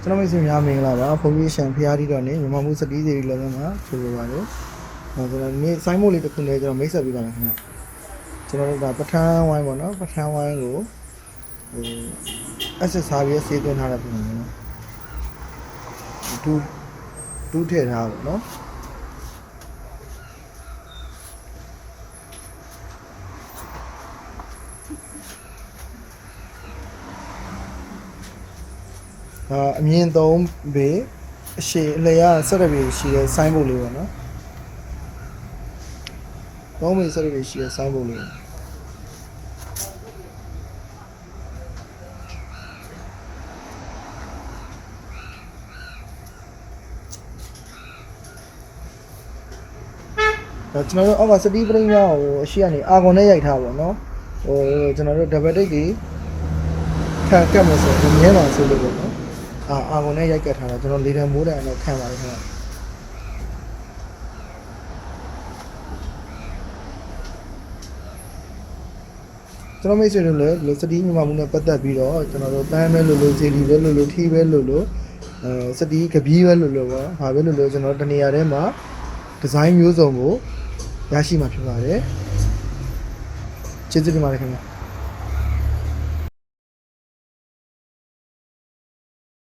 ကျွန်တော်မိတ်ဆွေများမင်္ဂလာပါဖုန်းကြီးရှန်ဖျားတီတော့နေမြန်မာမှုစတီးစီလည်းလည်းမှာဆိုလိုပါတယ်ကျွန်တော်ဒီဆိုင်းမို့လေးတစ်ခုနဲ့ကျွန်တော်မိတ်ဆက်ပေးပါမယ်ခင်ဗျကျွန်တော်တို့ကပထန်းဝိုင်းပေါ့နော်ပထန်းဝိုင်းကိုaccess စားပြီးစေးသွင်းထားတဲ့ပုံစံနော်ဒူးထည့်ထားပါနော်အမြင့်သုံးဘေးအရှိအလျာဆက်ရပေရှိတဲ့ဆိုင်းဘုတ်လေးပေါ့နော်သုံးဘေးဆက်ရပေရှိတဲ့ဆိုင်းဘုတ်လေးကျွန်တော်တို့အောက်ကစတီးပရင်းများကိုအရှိကနေအာကွန်နဲ့ရိုက်ထားပါတော့ကျွန်တော်တို့ double take ကြီးခံကတ်မယ်ဆိုရင်မြဲပါဆိုလို့ပေါ့နော်အာကွန်နဲ့ရိုက်ကတ်ထားတာကျွန်တော်လေတံမိုးတံတော့ခံပါတယ်ခင်ဗျကျွန်တော်မိတ်ဆွေတို့လည်းစတီးမြန်မာမှုနဲ့ပတ်သက်ပြီးတော့ကျွန်တော်တို့ပန်းပဲလို့ဇီလီပဲလို့ထီးပဲလို့စတီးကပီးပဲလို့ပေါ့ဟာပဲလို့ကျွန်တော်တနေရာထဲမှာဒီဇိုင်းမျိုးစုံကိုရရှိမှာဖြစ်ပါတယ်ကျေးဇူးတင်ပါတယ်ခင်ဗျ